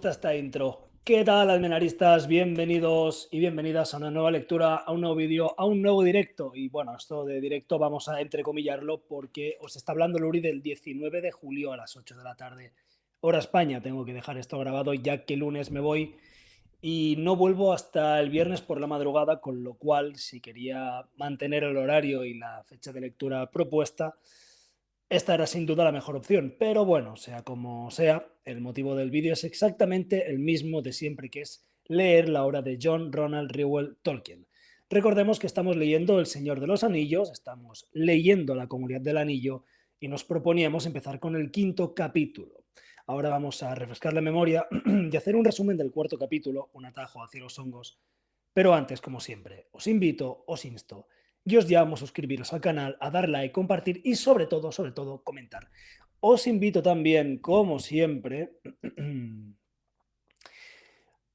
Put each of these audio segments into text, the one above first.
gusta esta intro. ¿Qué tal, almenaristas? Bienvenidos y bienvenidas a una nueva lectura, a un nuevo vídeo, a un nuevo directo. Y bueno, esto de directo vamos a entrecomillarlo porque os está hablando Luri del 19 de julio a las 8 de la tarde, hora España. Tengo que dejar esto grabado ya que lunes me voy y no vuelvo hasta el viernes por la madrugada, con lo cual, si quería mantener el horario y la fecha de lectura propuesta, esta era sin duda la mejor opción. Pero bueno, sea como sea, el motivo del vídeo es exactamente el mismo de siempre, que es leer la obra de John Ronald Reuel Tolkien. Recordemos que estamos leyendo El Señor de los Anillos, estamos leyendo La Comunidad del Anillo y nos proponíamos empezar con el quinto capítulo. Ahora vamos a refrescar la memoria y hacer un resumen del cuarto capítulo, un atajo hacia los hongos. Pero antes, como siempre, os invito, os insto y os llamo a suscribiros al canal, a dar like, compartir y sobre todo, comentar. Os invito también, como siempre,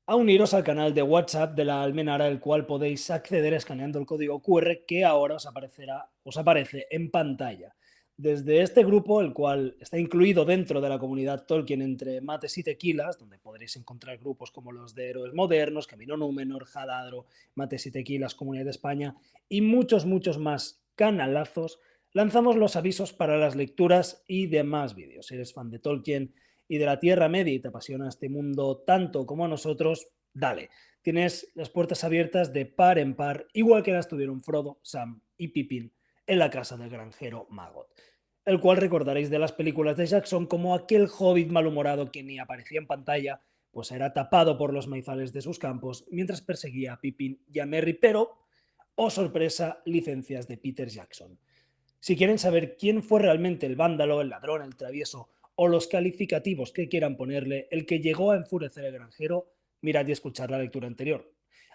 a uniros al canal de WhatsApp de la Almenara, el cual podéis acceder escaneando el código QR que ahora os aparece en pantalla. Desde este grupo, el cual está incluido dentro de la comunidad Tolkien entre mates y tequilas, donde podréis encontrar grupos como los de Héroes Modernos, Camino Númenor, Hadadro, Mates y Tequilas, Comunidad de España y muchos más canalazos, lanzamos los avisos para las lecturas y demás vídeos. Si eres fan de Tolkien y de la Tierra Media y te apasiona este mundo tanto como a nosotros, dale. Tienes las puertas abiertas de par en par, igual que las tuvieron Frodo, Sam y Pippin en la casa del granjero Maggot, el cual recordaréis de las películas de Jackson como aquel hobbit malhumorado que ni aparecía en pantalla, pues era tapado por los maizales de sus campos mientras perseguía a Pippin y a Merry, pero, oh sorpresa, licencias de Peter Jackson. Si quieren saber quién fue realmente el vándalo, el ladrón, el travieso o los calificativos que quieran ponerle, el que llegó a enfurecer al granjero, mirad y escuchad la lectura anterior.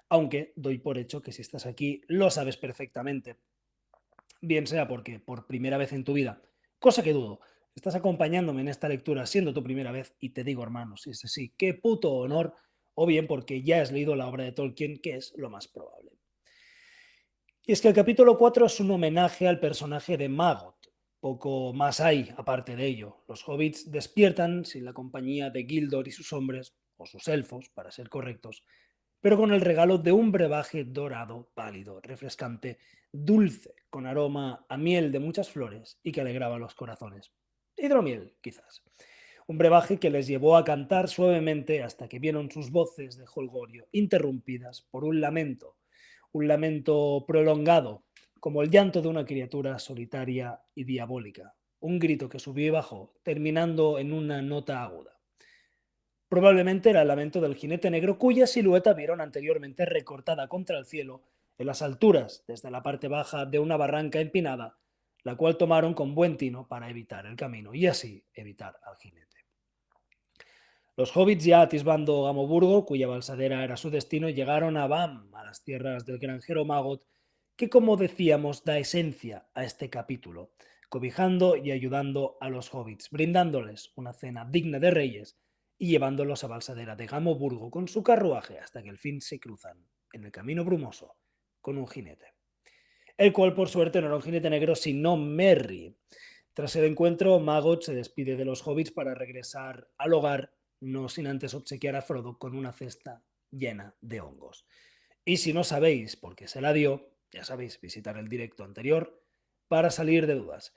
Aunque doy por hecho que si estás aquí lo sabes perfectamente. Bien sea porque por primera vez en tu vida, cosa que dudo, estás acompañándome en esta lectura siendo tu primera vez y te digo, hermano, si es así, qué puto honor, o bien porque ya has leído la obra de Tolkien, que es lo más probable. Y es que el capítulo 4 es un homenaje al personaje de Maggot. Poco más hay aparte de ello. Los hobbits despiertan sin la compañía de Gildor y sus hombres, o sus elfos, para ser correctos, pero con el regalo de un brebaje dorado, pálido, refrescante, dulce, con aroma a miel de muchas flores y que alegraba los corazones. Hidromiel, quizás. Un brebaje que les llevó a cantar suavemente hasta que vieron sus voces de jolgorio interrumpidas por un lamento prolongado, como el llanto de una criatura solitaria y diabólica, un grito que subió y bajó, terminando en una nota aguda. Probablemente era el lamento del jinete negro cuya silueta vieron anteriormente recortada contra el cielo en las alturas, desde la parte baja de una barranca empinada, la cual tomaron con buen tino para evitar el camino y así evitar al jinete. Los hobbits, ya atisbando Gamoburgo, cuya balsadera era su destino, llegaron a Bam, a las tierras del granjero Maggot, que, como decíamos, da esencia a este capítulo, cobijando y ayudando a los hobbits, brindándoles una cena digna de reyes y llevándolos a balsadera de Gamoburgo con su carruaje hasta que al fin se cruzan en el camino brumoso con un jinete, el cual por suerte no era un jinete negro sino Merry. Tras el encuentro, Maggot se despide de los hobbits para regresar al hogar, no sin antes obsequiar a Frodo con una cesta llena de hongos. Y si no sabéis por qué se la dio, ya sabéis, visitar el directo anterior para salir de dudas.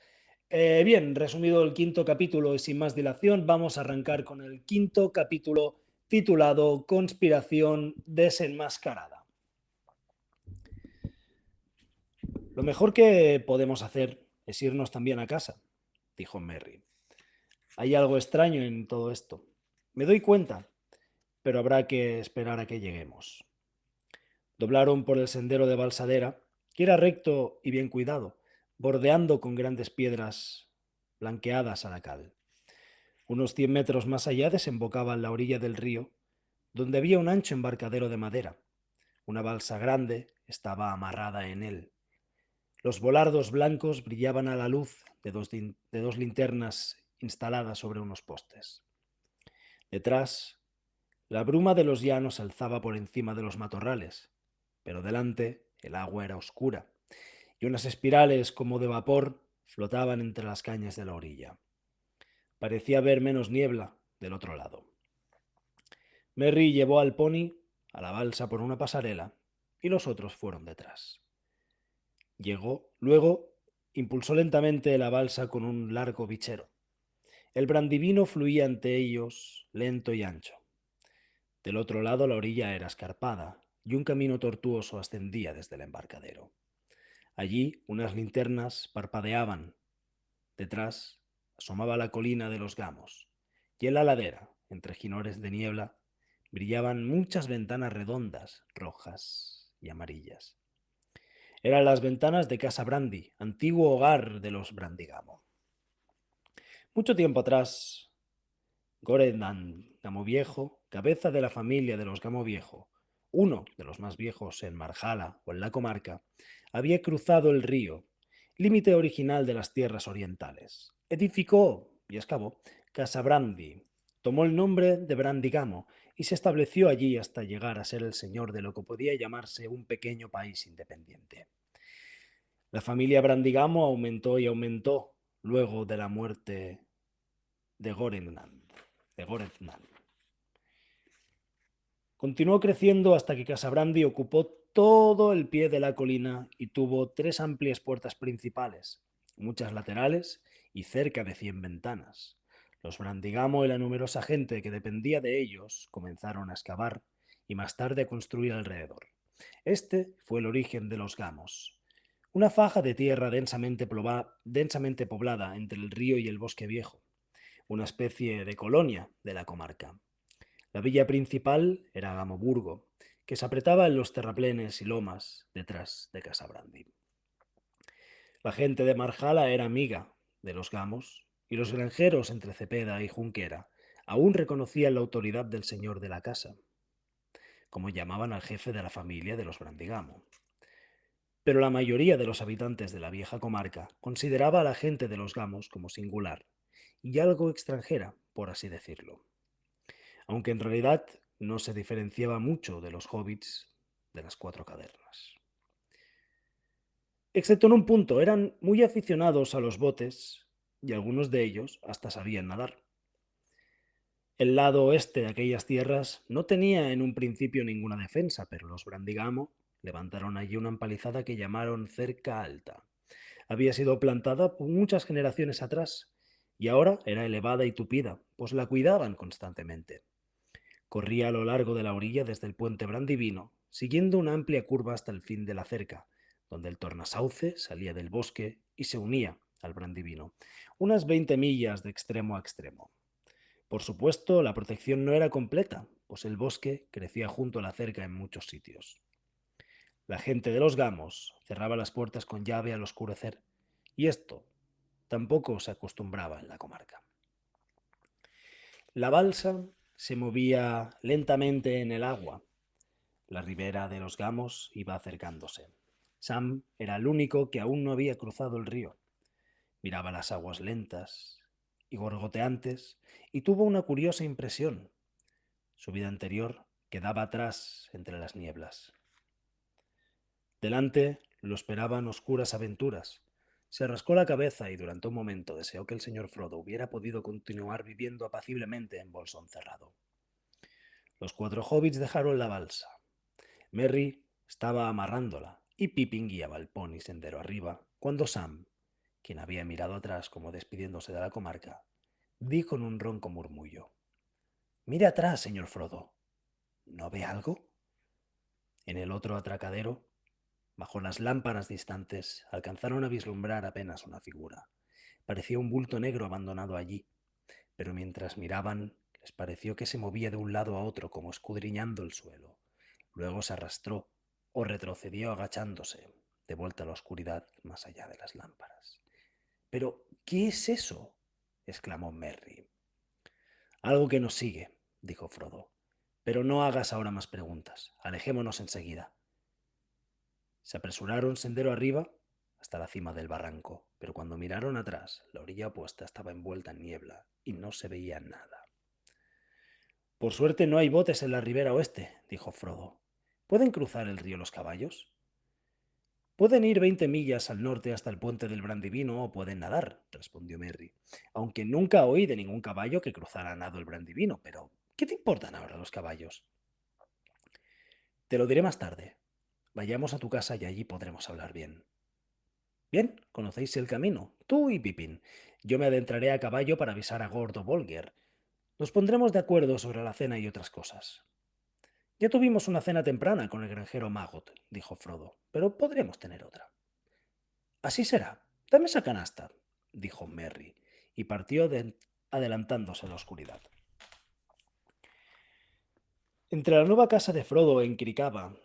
Bien, resumido el quinto capítulo y sin más dilación, vamos a arrancar con el quinto capítulo titulado Conspiración desenmascarada. Lo mejor que podemos hacer es irnos también a casa, dijo Merry. Hay algo extraño en todo esto. Me doy cuenta, pero habrá que esperar a que lleguemos. Doblaron por el sendero de Balsadera, que era recto y bien cuidado, bordeando con grandes piedras blanqueadas a la cal. Unos 100 metros más allá desembocaba en la orilla del río, donde había un ancho embarcadero de madera. Una balsa grande estaba amarrada en él. Los volardos blancos brillaban a la luz de dos linternas instaladas sobre unos postes. Detrás, la bruma de los llanos se alzaba por encima de los matorrales, pero delante el agua era oscura y unas espirales como de vapor flotaban entre las cañas de la orilla. Parecía haber menos niebla del otro lado. Merry llevó al pony a la balsa por una pasarela y los otros fueron detrás. Luego impulsó lentamente la balsa con un largo bichero. El brandivino fluía ante ellos, lento y ancho. Del otro lado la orilla era escarpada y un camino tortuoso ascendía desde el embarcadero. Allí unas linternas parpadeaban. Detrás asomaba la colina de los Gamos, y en la ladera, entre jinores de niebla, brillaban muchas ventanas redondas, rojas y amarillas. Eran las ventanas de Casa Brandy, antiguo hogar de los Brandigamo. Mucho tiempo atrás, Goredan Gamo Viejo, cabeza de la familia de los Gamo Viejo, uno de los más viejos en Marjala o en la comarca, había cruzado el río, límite original de las tierras orientales. Edificó y excavó Casa Brandy, tomó el nombre de Brandigamo y se estableció allí hasta llegar a ser el señor de lo que podía llamarse un pequeño país independiente. La familia Brandigamo aumentó y aumentó luego de la muerte de Goredan. Continuó creciendo hasta que Casabrandi ocupó todo el pie de la colina y tuvo 3 amplias puertas principales, muchas laterales y cerca de 100 ventanas. Los Brandigamo y la numerosa gente que dependía de ellos comenzaron a excavar y más tarde a construir alrededor. Este fue el origen de los Gamos, una faja de tierra densamente poblada entre el río y el bosque viejo, una especie de colonia de la comarca. La villa principal era Gamoburgo, que se apretaba en los terraplenes y lomas detrás de Casabrandi. La gente de Marjala era amiga de los Gamos, y los granjeros entre Cepeda y Junquera aún reconocían la autoridad del señor de la casa, como llamaban al jefe de la familia de los Brandigamo. Pero la mayoría de los habitantes de la vieja comarca consideraba a la gente de los Gamos como singular y algo extranjera, por así decirlo, aunque en realidad no se diferenciaba mucho de los hobbits de las 4 cavernas. Excepto en un punto, eran muy aficionados a los botes y algunos de ellos hasta sabían nadar. El lado oeste de aquellas tierras no tenía en un principio ninguna defensa, pero los Brandigamo levantaron allí una empalizada que llamaron Cerca Alta. Había sido plantada por muchas generaciones atrás y ahora era elevada y tupida, pues la cuidaban constantemente. Corría a lo largo de la orilla desde el puente Brandivino, siguiendo una amplia curva hasta el fin de la cerca, donde el tornasauce salía del bosque y se unía al Brandivino, unas 20 millas de extremo a extremo. Por supuesto, la protección no era completa, pues el bosque crecía junto a la cerca en muchos sitios. La gente de los Gamos cerraba las puertas con llave al oscurecer, y esto tampoco se acostumbraba en la comarca. La balsa se movía lentamente en el agua. La ribera de los Gamos iba acercándose. Sam era el único que aún no había cruzado el río. Miraba las aguas lentas y gorgoteantes y tuvo una curiosa impresión. Su vida anterior quedaba atrás entre las nieblas. Delante lo esperaban oscuras aventuras. Se rascó la cabeza y durante un momento deseó que el señor Frodo hubiera podido continuar viviendo apaciblemente en Bolsón Cerrado. Los 4 hobbits dejaron la balsa. Merry estaba amarrándola y Pippin guiaba el pony sendero arriba cuando Sam, quien había mirado atrás como despidiéndose de la comarca, dijo en un ronco murmullo: «Mire atrás, señor Frodo. ¿No ve algo?» En el otro atracadero, bajo las lámparas distantes, alcanzaron a vislumbrar apenas una figura. Parecía un bulto negro abandonado allí, pero mientras miraban, les pareció que se movía de un lado a otro como escudriñando el suelo. Luego se arrastró o retrocedió agachándose, de vuelta a la oscuridad más allá de las lámparas. «¿Pero qué es eso?», exclamó Merry. «Algo que nos sigue», dijo Frodo. «Pero no hagas ahora más preguntas. Alejémonos enseguida». Se apresuraron sendero arriba hasta la cima del barranco, pero cuando miraron atrás, la orilla opuesta estaba envuelta en niebla y no se veía nada. «Por suerte no hay botes en la ribera oeste», dijo Frodo. «¿Pueden cruzar el río los caballos?» «Pueden ir 20 millas al norte hasta el puente del Brandivino o pueden nadar», respondió Merry. «Aunque nunca oí de ningún caballo que cruzara a nado el Brandivino, pero ¿Qué te importan ahora los caballos? Te lo diré más tarde. Vayamos a tu casa y allí podremos hablar bien. Bien, conocéis el camino, tú y Pippin. Yo me adentraré a caballo para avisar a Gordo Bolger. Nos pondremos de acuerdo sobre la cena y otras cosas. Ya tuvimos una cena temprana con el granjero Maggot, dijo Frodo, pero podremos tener otra. Así será. Dame esa canasta, dijo Merry, y partió adelantándose en la oscuridad. Entre la nueva casa de Frodo en Cricaba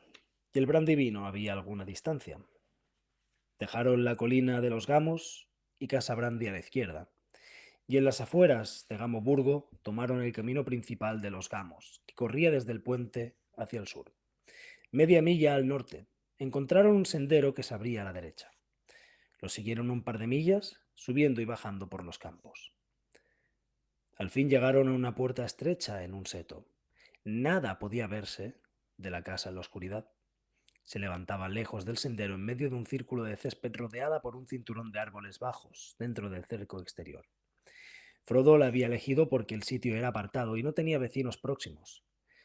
y el Brandivino había alguna distancia. Dejaron la colina de los Gamos y Casa Brandy a la izquierda, y en las afueras de Gamoburgo tomaron el camino principal de los Gamos, que corría desde el puente hacia el sur. Media milla al norte, encontraron un sendero que se abría a la derecha. Lo siguieron un par de millas, subiendo y bajando por los campos. Al fin llegaron a una puerta estrecha en un seto. Nada podía verse de la casa en la oscuridad. Se levantaba lejos del sendero en medio de un círculo de césped rodeada por un cinturón de árboles bajos dentro del cerco exterior. Frodo la había elegido porque el sitio era apartado y no tenía vecinos próximos.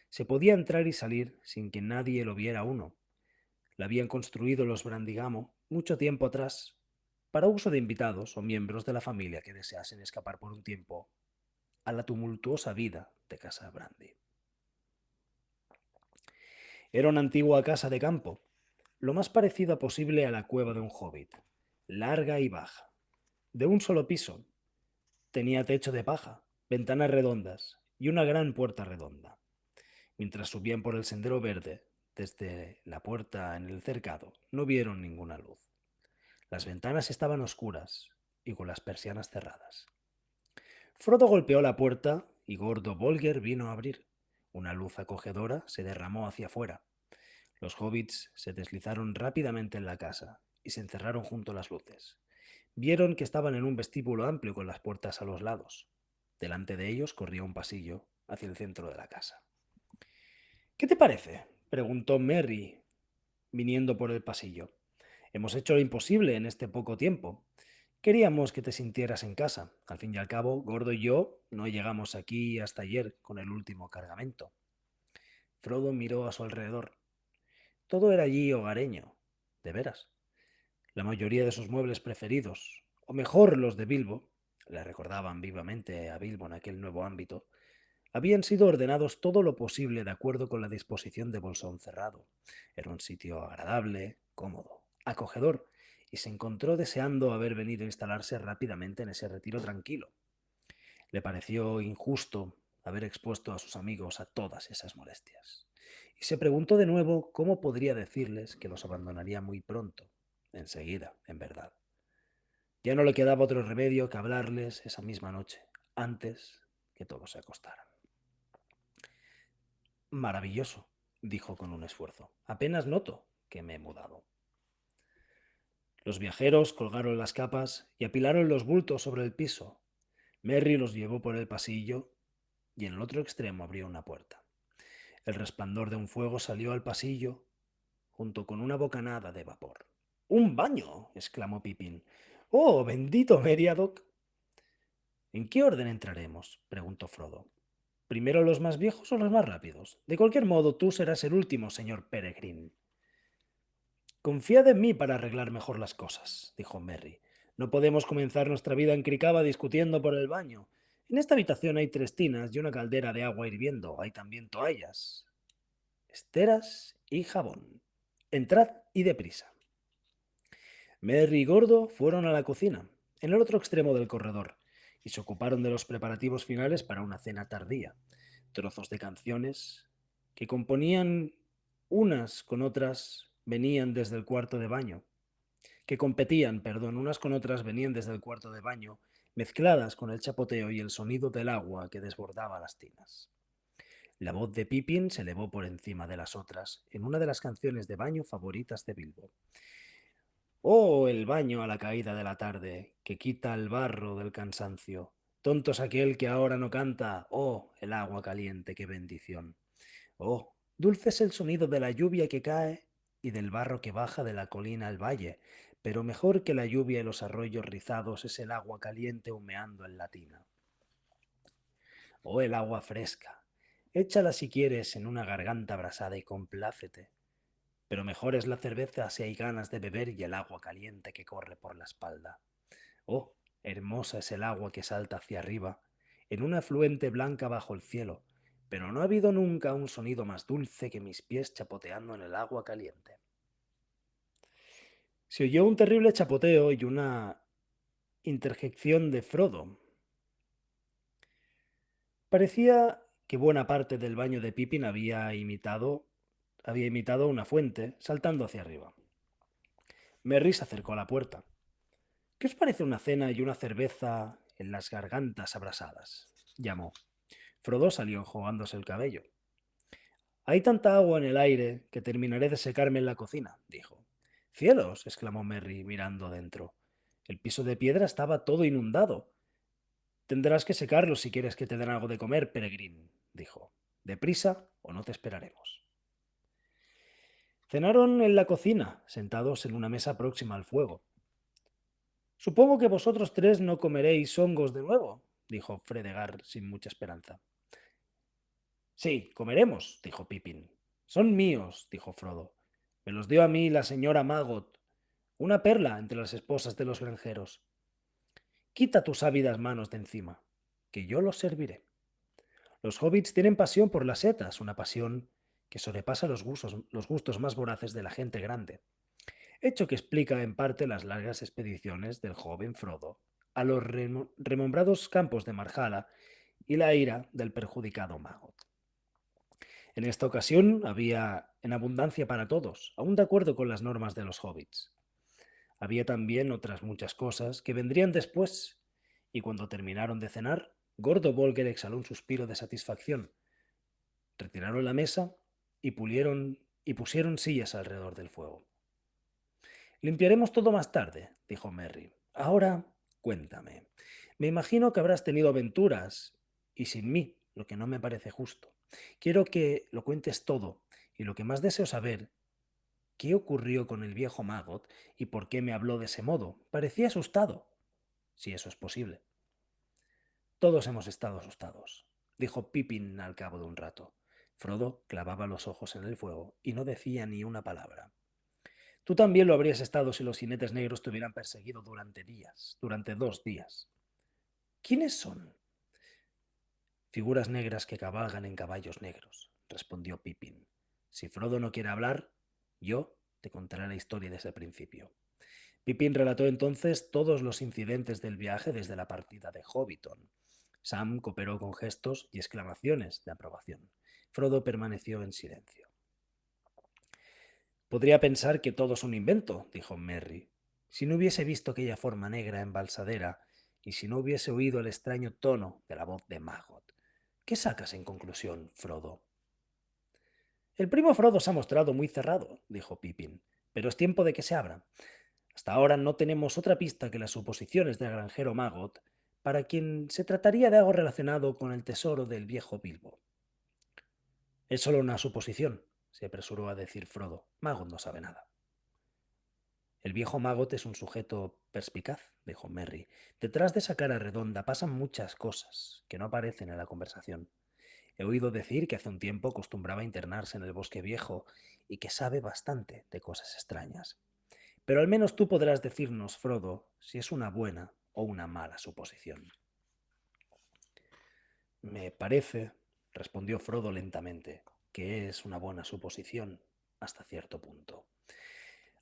Se podía entrar y salir sin que nadie lo viera a uno. La habían construido los Brandigamo mucho tiempo atrás para uso de invitados o miembros de la familia que deseasen escapar por un tiempo a la tumultuosa vida de Casa Brandy. Era una antigua casa de campo, lo más parecida posible a la cueva de un hobbit, larga y baja, de un solo piso. Tenía techo de paja, ventanas redondas y una gran puerta redonda. Mientras subían por el sendero verde, desde la puerta en el cercado, no vieron ninguna luz. Las ventanas estaban oscuras y con las persianas cerradas. Frodo golpeó la puerta y Gordo Bolger vino a abrir. Una luz acogedora se derramó hacia afuera. Los hobbits se deslizaron rápidamente en la casa y se encerraron junto a las luces. Vieron que estaban en un vestíbulo amplio con las puertas a los lados. Delante de ellos corría un pasillo hacia el centro de la casa. ¿Qué te parece?, preguntó Merry, viniendo por el pasillo. Hemos hecho lo imposible en este poco tiempo. Queríamos que te sintieras en casa. Al fin y al cabo, Gordo y yo no llegamos aquí hasta ayer con el último cargamento. Frodo miró a su alrededor. Todo era allí hogareño, de veras. La mayoría de sus muebles preferidos, o mejor los de Bilbo, le recordaban vivamente a Bilbo en aquel nuevo ámbito, habían sido ordenados todo lo posible de acuerdo con la disposición de Bolsón Cerrado. Era un sitio agradable, cómodo, acogedor, y se encontró deseando haber venido a instalarse rápidamente en ese retiro tranquilo. Le pareció injusto haber expuesto a sus amigos a todas esas molestias, y se preguntó de nuevo cómo podría decirles que los abandonaría muy pronto, enseguida, en verdad. Ya no le quedaba otro remedio que hablarles esa misma noche, antes que todos se acostaran. Maravilloso, dijo con un esfuerzo. Apenas noto que me he mudado. Los viajeros colgaron las capas y apilaron los bultos sobre el piso. Merry los llevó por el pasillo y en el otro extremo abrió una puerta. El resplandor de un fuego salió al pasillo junto con una bocanada de vapor. ¡Un baño!, exclamó Pippin. ¡Oh, bendito Meriadoc! ¿En qué orden entraremos?, preguntó Frodo. ¿Primero los más viejos o los más rápidos? De cualquier modo, tú serás el último, señor Peregrín. Confiad en mí para arreglar mejor las cosas, dijo Merry. No podemos comenzar nuestra vida en Cricaba discutiendo por el baño. En esta habitación hay 3 tinas y una caldera de agua hirviendo. Hay también toallas, esteras y jabón. Entrad y deprisa. Merry y Gordo fueron a la cocina, en el otro extremo del corredor, y se ocuparon de los preparativos finales para una cena tardía. Trozos de canciones que componían unas con otras venían desde el cuarto de baño, que competían, perdón, unas con otras venían desde el cuarto de baño, mezcladas con el chapoteo y el sonido del agua que desbordaba las tinas. La voz de Pippin se elevó por encima de las otras en una de las canciones de baño favoritas de Bilbo. Oh, el baño a la caída de la tarde, que quita el barro del cansancio. Tonto es aquel que ahora no canta. Oh, el agua caliente, qué bendición. Oh, dulce es el sonido de la lluvia que cae y del barro que baja de la colina al valle, pero mejor que la lluvia y los arroyos rizados es el agua caliente humeando en la tina. Oh, el agua fresca, Échala si quieres en una garganta abrasada y complácete. Pero mejor es la cerveza si hay ganas de beber y el agua caliente que corre por la espalda. Oh, hermosa es el agua que salta hacia arriba, en una afluente blanca bajo el cielo, pero no ha habido nunca un sonido más dulce que mis pies chapoteando en el agua caliente. Se oyó un terrible chapoteo y una interjección de Frodo. Parecía que buena parte del baño de Pippin había imitado una fuente saltando hacia arriba. Merry se acercó a la puerta. ¿Qué os parece una cena y una cerveza en las gargantas abrasadas? Llamó. Frodo salió enjugándose el cabello. Hay tanta agua en el aire que terminaré de secarme en la cocina, dijo. ¡Cielos! Exclamó Merry, mirando dentro. El piso de piedra estaba todo inundado. Tendrás que secarlo si quieres que te den algo de comer, Peregrín, dijo. Deprisa o no te esperaremos. Cenaron en la cocina, sentados en una mesa próxima al fuego. Supongo que vosotros tres no comeréis hongos de nuevo, dijo Fredegar sin mucha esperanza. Sí, comeremos, dijo Pippin. Son míos, dijo Frodo. Me los dio a mí la señora Maggot, una perla entre las esposas de los granjeros. Quita tus ávidas manos de encima, que yo los serviré. Los hobbits tienen pasión por las setas, una pasión que sobrepasa los gustos más voraces de la gente grande, hecho que explica en parte las largas expediciones del joven Frodo a los remembrados campos de Marjala y la ira del perjudicado Maggot. En esta ocasión había en abundancia para todos, aún de acuerdo con las normas de los hobbits. Había también otras muchas cosas que vendrían después, y cuando terminaron de cenar, Gordo Bolger exhaló un suspiro de satisfacción. Retiraron la mesa y pusieron sillas alrededor del fuego. Limpiaremos todo más tarde, dijo Merry. Ahora, cuéntame. Me imagino que habrás tenido aventuras, y sin mí, lo que no me parece justo. Quiero que lo cuentes todo, y lo que más deseo saber, ¿qué ocurrió con el viejo Maggot y por qué me habló de ese modo? Parecía asustado, si eso es posible. Todos hemos estado asustados, dijo Pippin al cabo de un rato. Frodo clavaba los ojos en el fuego y no decía ni una palabra. Tú también lo habrías estado si los jinetes negros te hubieran perseguido durante 2 días. ¿Quiénes son? Figuras negras que cabalgan en caballos negros, respondió Pippin. Si Frodo no quiere hablar, yo te contaré la historia desde el principio. Pippin relató entonces todos los incidentes del viaje desde la partida de Hobbiton. Sam cooperó con gestos y exclamaciones de aprobación. Frodo permaneció en silencio. Podría pensar que todo es un invento, dijo Merry. Si no hubiese visto aquella forma negra embalsadera y si no hubiese oído el extraño tono de la voz de Maggot. ¿Qué sacas en conclusión, Frodo? El primo Frodo se ha mostrado muy cerrado, dijo Pippin, pero es tiempo de que se abra. Hasta ahora no tenemos otra pista que las suposiciones del granjero Maggot, para quien se trataría de algo relacionado con el tesoro del viejo Bilbo. Es solo una suposición, se apresuró a decir Frodo. Maggot no sabe nada. El viejo Maggot es un sujeto perspicaz, dijo Merry. Detrás de esa cara redonda pasan muchas cosas que no aparecen en la conversación. He oído decir que hace un tiempo acostumbraba a internarse en el bosque viejo y que sabe bastante de cosas extrañas. Pero al menos tú podrás decirnos, Frodo, si es una buena o una mala suposición. Me parece, respondió Frodo lentamente, que es una buena suposición hasta cierto punto.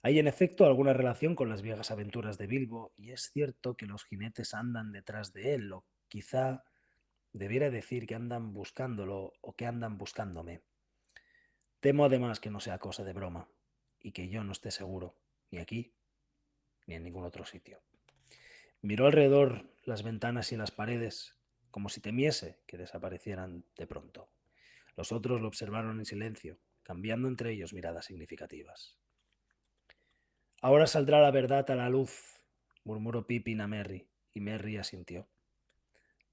Hay en efecto alguna relación con las viejas aventuras de Bilbo, y es cierto que los jinetes andan detrás de él, o quizá debiera decir que andan buscándolo o que andan buscándome. Temo además que no sea cosa de broma, y que yo no esté seguro, ni aquí, ni en ningún otro sitio. Miró alrededor las ventanas y las paredes, como si temiese que desaparecieran de pronto. Los otros lo observaron en silencio, cambiando entre ellos miradas significativas. Ahora saldrá la verdad a la luz, murmuró Pippin a Merry, y Merry asintió.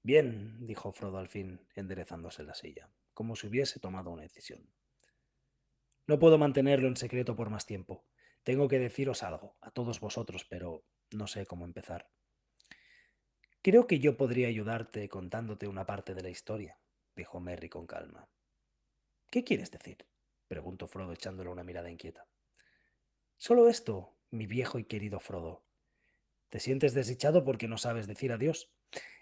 Bien, dijo Frodo al fin, enderezándose en la silla, como si hubiese tomado una decisión. No puedo mantenerlo en secreto por más tiempo. Tengo que deciros algo, a todos vosotros, pero no sé cómo empezar. Creo que yo podría ayudarte contándote una parte de la historia, dijo Merry con calma. ¿Qué quieres decir? Preguntó Frodo echándole una mirada inquieta. Solo esto, mi viejo y querido Frodo. ¿Te sientes desdichado porque no sabes decir adiós?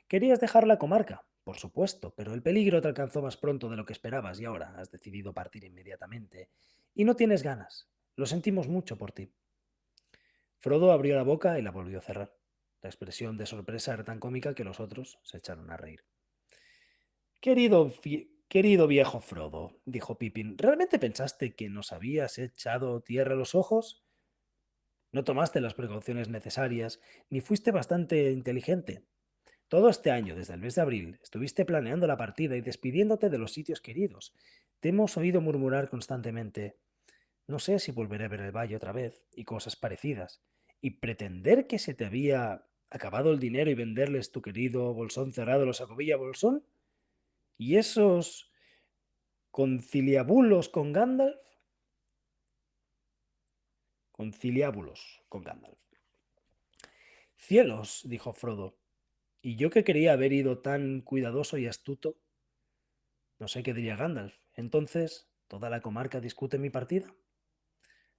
Querías dejar la comarca, por supuesto, pero el peligro te alcanzó más pronto de lo que esperabas y ahora has decidido partir inmediatamente. Y no tienes ganas. Lo sentimos mucho por ti. Frodo abrió la boca y la volvió a cerrar. La expresión de sorpresa era tan cómica que los otros se echaron a reír. Querido viejo Frodo, dijo Pippin, ¿realmente pensaste que nos habías echado tierra a los ojos? No tomaste las precauciones necesarias, ni fuiste bastante inteligente. Todo este año, desde el mes de abril, estuviste planeando la partida y despidiéndote de los sitios queridos. Te hemos oído murmurar constantemente, no sé si volveré a ver el valle otra vez, y cosas parecidas. Y pretender que se te había acabado el dinero y venderles tu querido bolsón cerrado a los Sacovilla Bolsón. ¿Y esos conciliábulos con Gandalf? Conciliábulos con Gandalf. Cielos, dijo Frodo, ¿y yo que quería haber ido tan cuidadoso y astuto? No sé qué diría Gandalf. Entonces, ¿toda la comarca discute mi partida?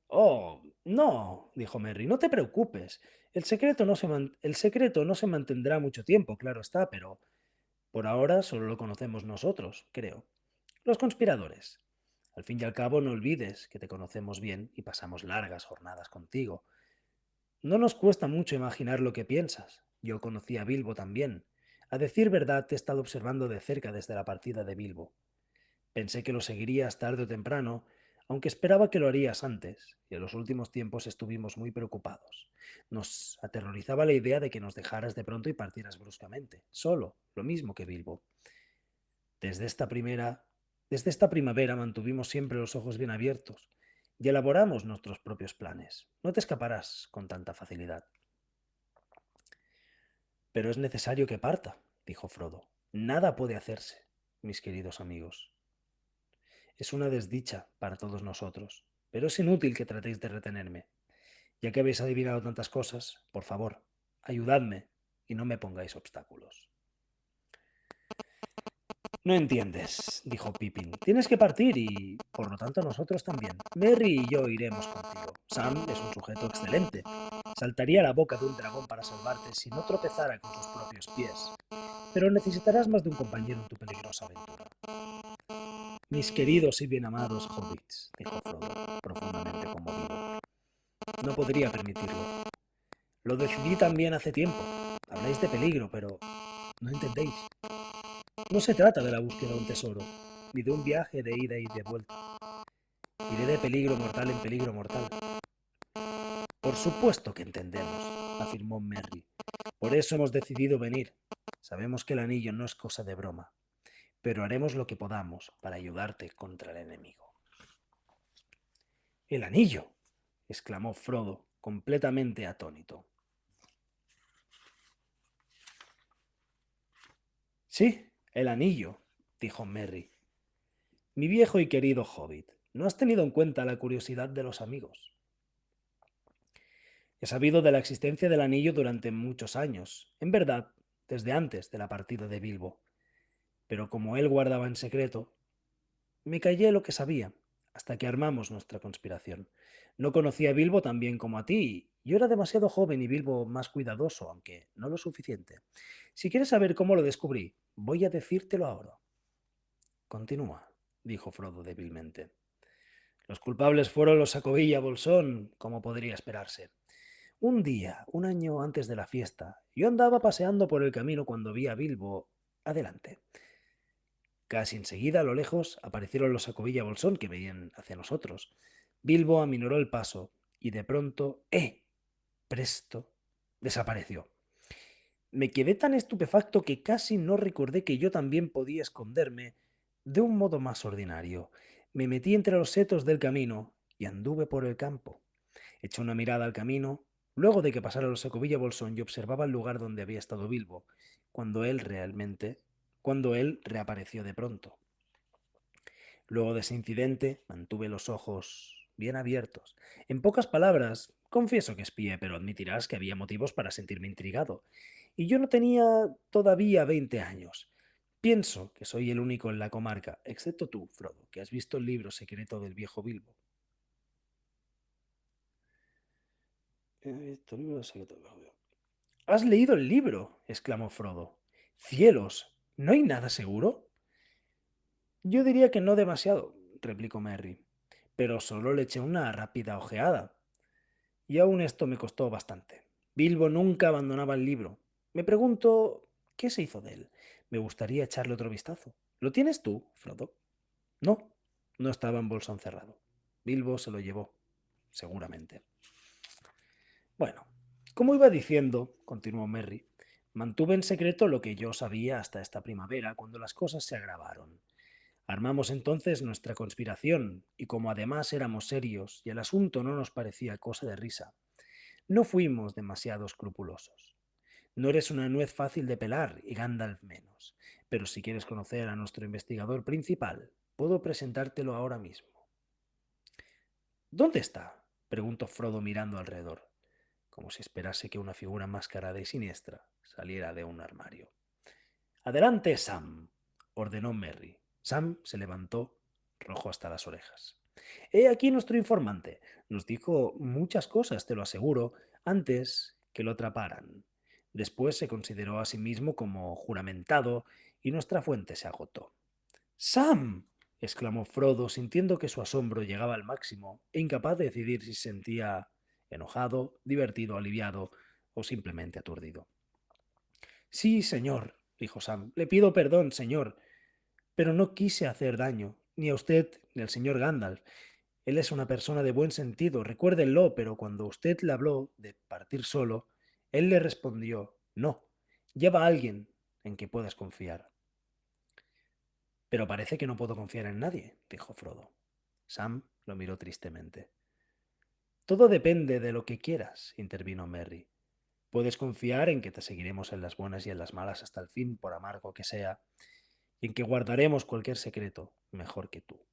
Oh, no, dijo Merry, no te preocupes. El secreto no se mantendrá mucho tiempo, claro está, pero por ahora solo lo conocemos nosotros, creo. Los conspiradores. Al fin y al cabo, no olvides que te conocemos bien y pasamos largas jornadas contigo. No nos cuesta mucho imaginar lo que piensas. Yo conocí a Bilbo también. A decir verdad, te he estado observando de cerca desde la partida de Bilbo. Pensé que lo seguirías tarde o temprano, aunque esperaba que lo harías antes, y en los últimos tiempos estuvimos muy preocupados. Nos aterrorizaba la idea de que nos dejaras de pronto y partieras bruscamente, solo, lo mismo que Bilbo. Desde esta primera, desde esta primavera mantuvimos siempre los ojos bien abiertos y elaboramos nuestros propios planes. No te escaparás con tanta facilidad. Pero es necesario que parta, dijo Frodo. Nada puede hacerse, mis queridos amigos. Es una desdicha para todos nosotros, pero es inútil que tratéis de retenerme. Ya que habéis adivinado tantas cosas, por favor, ayudadme y no me pongáis obstáculos. No entiendes, dijo Pippin. Tienes que partir y, por lo tanto, nosotros también. Merry y yo iremos contigo. Sam es un sujeto excelente. Saltaría a la boca de un dragón para salvarte si no tropezara con sus propios pies. Pero necesitarás más de un compañero en tu peligrosa aventura. Mis queridos y bien amados hobbits, dijo Frodo, profundamente conmovido. No podría permitirlo. Lo decidí también hace tiempo. Habláis de peligro, pero no entendéis. No se trata de la búsqueda de un tesoro, ni de un viaje de ida y de vuelta. Iré de peligro mortal en peligro mortal. Por supuesto que entendemos, afirmó Merry. Por eso hemos decidido venir. Sabemos que el anillo no es cosa de broma, pero haremos lo que podamos para ayudarte contra el enemigo. El anillo, exclamó Frodo, completamente atónito. Sí, el anillo, dijo Merry. Mi viejo y querido hobbit, ¿no has tenido en cuenta la curiosidad de los amigos? He sabido de la existencia del anillo durante muchos años, en verdad, desde antes de la partida de Bilbo, pero como él guardaba en secreto, me callé lo que sabía, hasta que armamos nuestra conspiración. No conocía a Bilbo tan bien como a ti, yo era demasiado joven y Bilbo más cuidadoso, aunque no lo suficiente. Si quieres saber cómo lo descubrí, voy a decírtelo ahora. Continúa, dijo Frodo débilmente. Los culpables fueron los Sacovilla Bolsón, como podría esperarse. Un día, un año antes de la fiesta, yo andaba paseando por el camino cuando vi a Bilbo. Adelante. Casi enseguida, a lo lejos, aparecieron los Sacovilla Bolsón que veían hacia nosotros. Bilbo aminoró el paso y de pronto, presto, desapareció. Me quedé tan estupefacto que casi no recordé que yo también podía esconderme de un modo más ordinario. Me metí entre los setos del camino y anduve por el campo. Eché una mirada al camino, luego de que pasara los Sacovilla Bolsón y observaba el lugar donde había estado Bilbo, cuando él reapareció de pronto. Luego de ese incidente, mantuve los ojos bien abiertos. En pocas palabras, confieso que espié, pero admitirás que había motivos para sentirme intrigado. Y yo no tenía todavía 20 años. Pienso que soy el único en la comarca, excepto tú, Frodo, que has visto el libro secreto del viejo Bilbo. He visto el libro secreto del viejo Bilbo. ¿Has leído el libro? Exclamó Frodo. ¡Cielos! ¿No hay nada seguro? Yo diría que no demasiado, replicó Merry, pero solo le eché una rápida ojeada. Y aún esto me costó bastante. Bilbo nunca abandonaba el libro. Me pregunto, ¿qué se hizo de él? Me gustaría echarle otro vistazo. ¿Lo tienes tú, Frodo? No, no estaba en bolsón cerrado. Bilbo se lo llevó, seguramente. Bueno, como iba diciendo, continuó Merry, mantuve en secreto lo que yo sabía hasta esta primavera, cuando las cosas se agravaron. Armamos entonces nuestra conspiración, y como además éramos serios y el asunto no nos parecía cosa de risa, no fuimos demasiado escrupulosos. No eres una nuez fácil de pelar y Gandalf menos, pero si quieres conocer a nuestro investigador principal, puedo presentártelo ahora mismo. ¿Dónde está? Preguntó Frodo mirando alrededor, como si esperase que una figura enmascarada y siniestra saliera de un armario. Adelante, Sam, ordenó Merry. Sam se levantó, rojo hasta las orejas. He aquí nuestro informante. Nos dijo muchas cosas, te lo aseguro, antes que lo atraparan. Después se consideró a sí mismo como juramentado y nuestra fuente se agotó. ¡Sam! Exclamó Frodo, sintiendo que su asombro llegaba al máximo e incapaz de decidir si se sentía enojado, divertido, aliviado o simplemente aturdido. Sí, señor, dijo Sam. Le pido perdón, señor, pero no quise hacer daño, ni a usted ni al señor Gandalf. Él es una persona de buen sentido, recuérdenlo, pero cuando usted le habló de partir solo, él le respondió, no, lleva a alguien en que puedas confiar. Pero parece que no puedo confiar en nadie, dijo Frodo. Sam lo miró tristemente. Todo depende de lo que quieras, intervino Merry. Puedes confiar en que te seguiremos en las buenas y en las malas hasta el fin, por amargo que sea, y en que guardaremos cualquier secreto mejor que tú.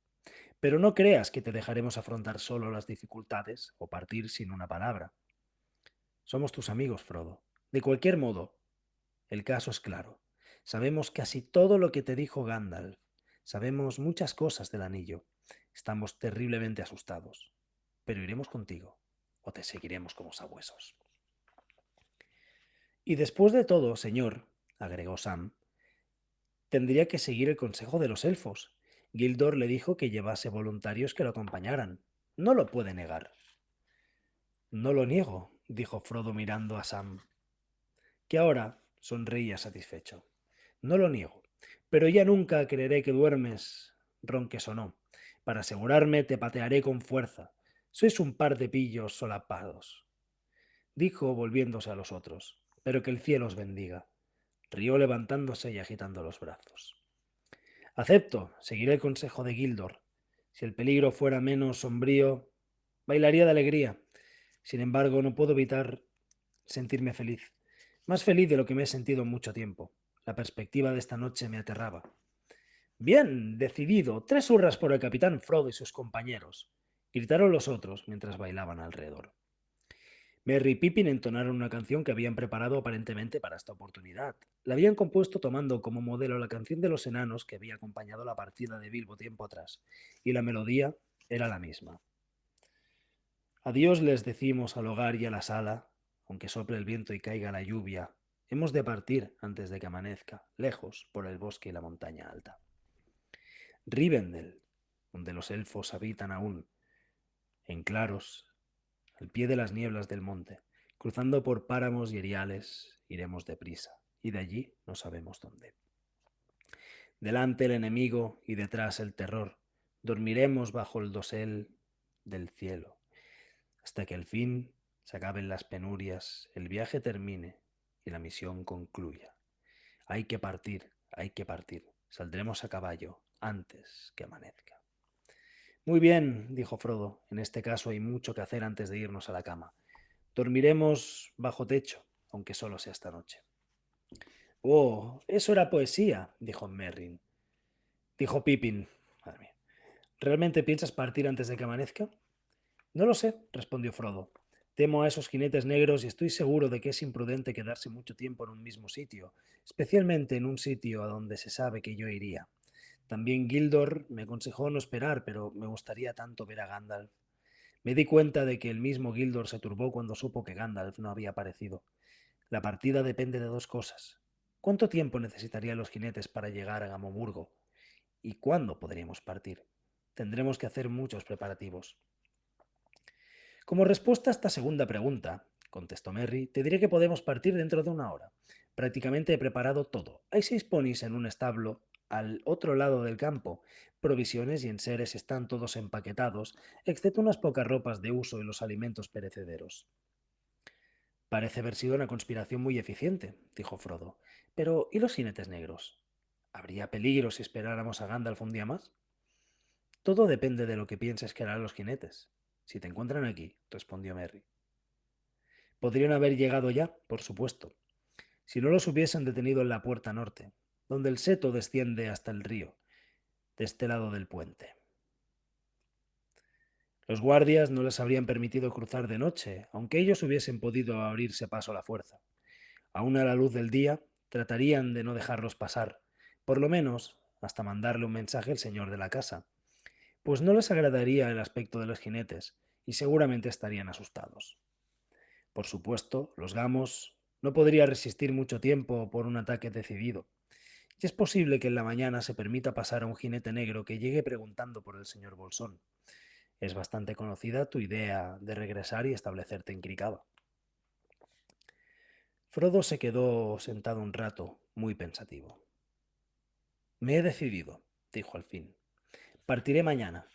Pero no creas que te dejaremos afrontar solo las dificultades o partir sin una palabra. Somos tus amigos, Frodo. De cualquier modo, el caso es claro. Sabemos casi todo lo que te dijo Gandalf. Sabemos muchas cosas del anillo. Estamos terriblemente asustados. Pero iremos contigo, o te seguiremos como sabuesos. Y después de todo, señor, agregó Sam, tendría que seguir el consejo de los elfos. Gildor le dijo que llevase voluntarios que lo acompañaran. No lo puede negar. No lo niego, dijo Frodo mirando a Sam, que ahora sonreía satisfecho. No lo niego, pero ya nunca creeré que duermes, ronques o no. Para asegurarme, te patearé con fuerza. Sois un par de pillos solapados, dijo volviéndose a los otros. Pero que el cielo os bendiga. Rió levantándose y agitando los brazos. Acepto, seguiré el consejo de Gildor. Si el peligro fuera menos sombrío, bailaría de alegría. Sin embargo, no puedo evitar sentirme feliz. Más feliz de lo que me he sentido en mucho tiempo. La perspectiva de esta noche me aterraba. Bien, decidido. 3 hurras por el capitán Frodo y sus compañeros, gritaron los otros mientras bailaban alrededor. Merry y Pippin entonaron una canción que habían preparado aparentemente para esta oportunidad. La habían compuesto tomando como modelo la canción de los enanos que había acompañado la partida de Bilbo tiempo atrás, y la melodía era la misma. Adiós les decimos al hogar y a la sala, aunque sople el viento y caiga la lluvia. Hemos de partir antes de que amanezca, lejos por el bosque y la montaña alta. Rivendell, donde los elfos habitan aún, en claros, al pie de las nieblas del monte, cruzando por páramos y eriales, iremos deprisa, y de allí no sabemos dónde. Delante el enemigo y detrás el terror, dormiremos bajo el dosel del cielo, hasta que al fin se acaben las penurias, el viaje termine y la misión concluya. Hay que partir, hay que partir. Saldremos a caballo antes que amanezca. Muy bien, dijo Frodo. En este caso hay mucho que hacer antes de irnos a la cama. Dormiremos bajo techo, aunque solo sea esta noche. Oh, eso era poesía, dijo Merry. Dijo Pippin. Madre mía. ¿Realmente piensas partir antes de que amanezca? No lo sé, respondió Frodo. Temo a esos jinetes negros y estoy seguro de que es imprudente quedarse mucho tiempo en un mismo sitio, especialmente en un sitio a donde se sabe que yo iría. También Gildor me aconsejó no esperar, pero me gustaría tanto ver a Gandalf. Me di cuenta de que el mismo Gildor se turbó cuando supo que Gandalf no había aparecido. La partida depende de dos cosas. ¿Cuánto tiempo necesitarían los jinetes para llegar a Gamomurgo? ¿Y cuándo podríamos partir? Tendremos que hacer muchos preparativos. Como respuesta a esta segunda pregunta, contestó Merry, te diré que podemos partir dentro de una hora. Prácticamente he preparado todo. Hay 6 ponis en un establo al otro lado del campo. Provisiones y enseres están todos empaquetados, excepto unas pocas ropas de uso y los alimentos perecederos. Parece haber sido una conspiración muy eficiente, dijo Frodo. Pero, ¿y los jinetes negros? ¿Habría peligro si esperáramos a Gandalf un día más? Todo depende de lo que pienses que harán los jinetes. Si te encuentran aquí, respondió Merry. Podrían haber llegado ya, por supuesto, si no los hubiesen detenido en la puerta norte, donde el seto desciende hasta el río, de este lado del puente. Los guardias no les habrían permitido cruzar de noche, aunque ellos hubiesen podido abrirse paso a la fuerza. Aún a la luz del día, tratarían de no dejarlos pasar, por lo menos hasta mandarle un mensaje al señor de la casa, pues no les agradaría el aspecto de los jinetes y seguramente estarían asustados. Por supuesto, los gamos no podría resistir mucho tiempo por un ataque decidido, y es posible que en la mañana se permita pasar a un jinete negro que llegue preguntando por el señor Bolsón. Es bastante conocida tu idea de regresar y establecerte en Krikaba. Frodo se quedó sentado un rato, muy pensativo. Me he decidido, dijo al fin. Partiré mañana,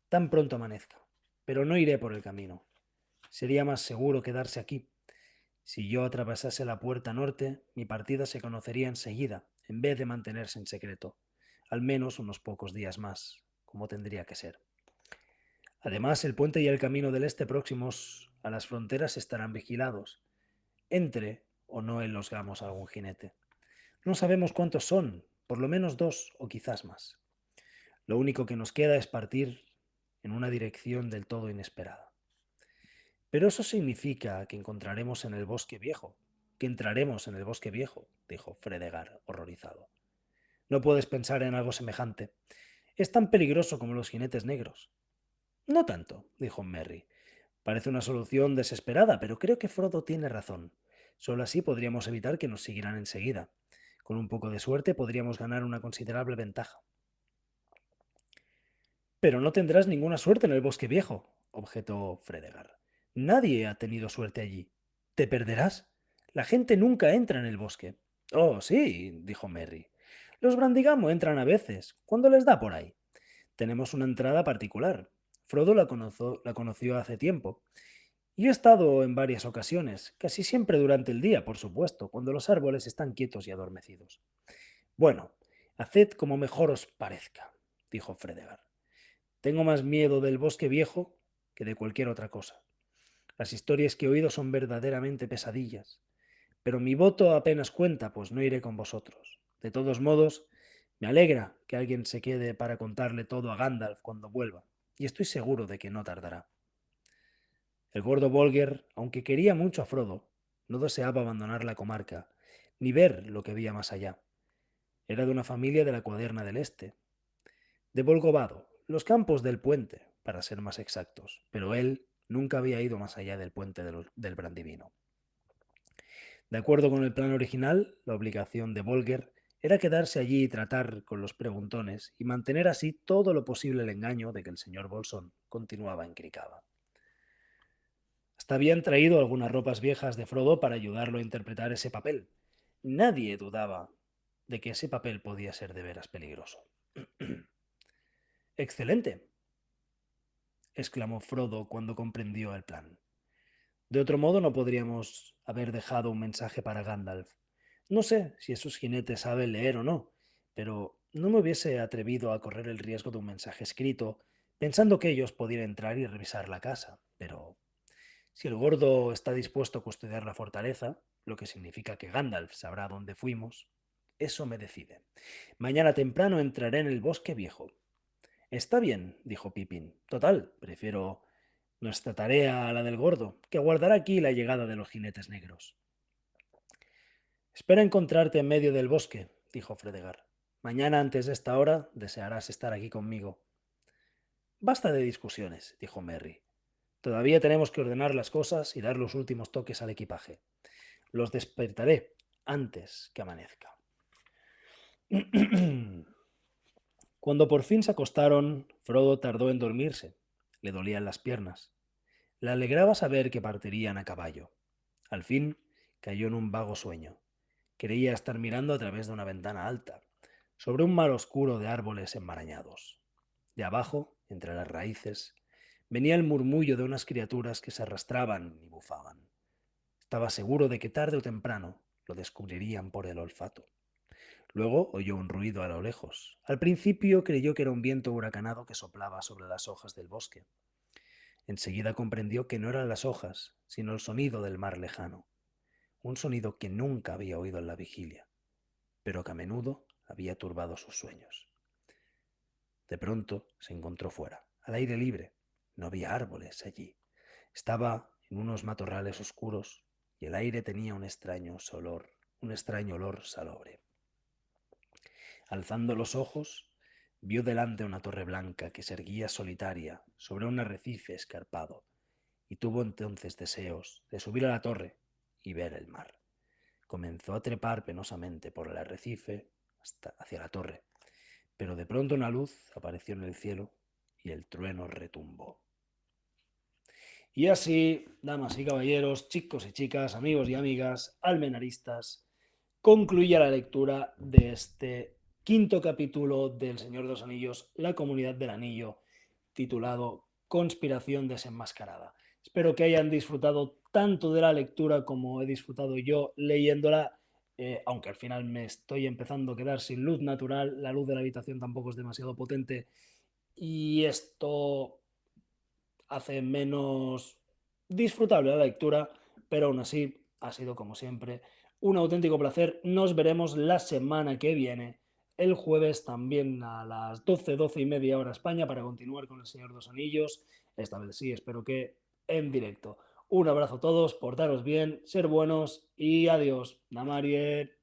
tan pronto amanezca, pero no iré por el camino. Sería más seguro quedarse aquí. Si yo atravesase la puerta norte, mi partida se conocería enseguida, en vez de mantenerse en secreto, al menos unos pocos días más, como tendría que ser. Además, el puente y el camino del este próximos a las fronteras estarán vigilados. Entre o no en los gamos algún jinete. No sabemos cuántos son, por lo menos 2 o quizás más. Lo único que nos queda es partir en una dirección del todo inesperada. Pero eso significa que encontraremos en el bosque viejo, que entraremos en el bosque viejo, dijo Fredegar, horrorizado. No puedes pensar en algo semejante. Es tan peligroso como los jinetes negros. No tanto, dijo Merry. Parece una solución desesperada, pero creo que Frodo tiene razón. Solo así podríamos evitar que nos siguieran enseguida. Con un poco de suerte podríamos ganar una considerable ventaja. Pero no tendrás ninguna suerte en el bosque viejo, objetó Fredegar. Nadie ha tenido suerte allí. ¿Te perderás? La gente nunca entra en el bosque. Oh, sí, dijo Merry. Los Brandigamo entran a veces, cuando les da por ahí. Tenemos una entrada particular. Frodo la conoció hace tiempo. Y he estado en varias ocasiones, casi siempre durante el día, por supuesto, cuando los árboles están quietos y adormecidos. Bueno, haced como mejor os parezca, dijo Fredegar. Tengo más miedo del bosque viejo que de cualquier otra cosa. Las historias que he oído son verdaderamente pesadillas, pero mi voto apenas cuenta, pues no iré con vosotros. De todos modos, me alegra que alguien se quede para contarle todo a Gandalf cuando vuelva, y estoy seguro de que no tardará. El gordo Bolger, aunque quería mucho a Frodo, no deseaba abandonar la comarca, ni ver lo que había más allá. Era de una familia de la Cuaderna del Este, de Volgovado, los campos del puente, para ser más exactos, pero él nunca había ido más allá del puente del Brandivino. De acuerdo con el plan original, la obligación de Bolger era quedarse allí y tratar con los preguntones y mantener así todo lo posible el engaño de que el señor Bolsón continuaba en Krikaba. Hasta habían traído algunas ropas viejas de Frodo para ayudarlo a interpretar ese papel. Nadie dudaba de que ese papel podía ser de veras peligroso. ¡Excelente!, exclamó Frodo cuando comprendió el plan. De otro modo no podríamos haber dejado un mensaje para Gandalf. No sé si esos jinetes saben leer o no, pero no me hubiese atrevido a correr el riesgo de un mensaje escrito, pensando que ellos podían entrar y revisar la casa. Pero si el gordo está dispuesto a custodiar la fortaleza, lo que significa que Gandalf sabrá dónde fuimos, eso me decide. Mañana temprano entraré en el bosque viejo. Está bien, dijo Pippin. Total, prefiero Nuestra tarea, la del gordo, que aguardará aquí la llegada de los jinetes negros. Espera encontrarte en medio del bosque, dijo Fredegar. Mañana antes de esta hora desearás estar aquí conmigo. Basta de discusiones, dijo Merry. Todavía tenemos que ordenar las cosas y dar los últimos toques al equipaje. Los despertaré antes que amanezca. Cuando por fin se acostaron, Frodo tardó en dormirse. Le dolían las piernas. Le alegraba saber que partirían a caballo. Al fin cayó en un vago sueño. Creía estar mirando a través de una ventana alta, sobre un mar oscuro de árboles enmarañados. De abajo, entre las raíces, venía el murmullo de unas criaturas que se arrastraban y bufaban. Estaba seguro de que tarde o temprano lo descubrirían por el olfato. Luego oyó un ruido a lo lejos. Al principio creyó que era un viento huracanado que soplaba sobre las hojas del bosque. Enseguida comprendió que no eran las hojas, sino el sonido del mar lejano, un sonido que nunca había oído en la vigilia, pero que a menudo había turbado sus sueños. De pronto se encontró fuera, al aire libre. No había árboles allí. Estaba en unos matorrales oscuros y el aire tenía un extraño olor salobre. Alzando los ojos, vio delante una torre blanca que se erguía solitaria sobre un arrecife escarpado, y tuvo entonces deseos de subir a la torre y ver el mar. Comenzó a trepar penosamente por el arrecife hasta hacia la torre, pero de pronto una luz apareció en el cielo y el trueno retumbó. Y así, damas y caballeros, chicos y chicas, amigos y amigas, almenaristas, concluye la lectura de este quinto capítulo del Señor de los Anillos, La Comunidad del Anillo, titulado Conspiración desenmascarada. Espero que hayan disfrutado tanto de la lectura como he disfrutado yo leyéndola, aunque al final me estoy empezando a quedar sin luz natural, la luz de la habitación tampoco es demasiado potente y esto hace menos disfrutable la lectura, pero aún así ha sido como siempre un auténtico placer. Nos veremos la semana que viene, el jueves también a las 12 y media hora España, para continuar con El Señor de los Anillos. Esta vez sí, espero que en directo. Un abrazo a todos, portaros bien, ser buenos y adiós. Namarier.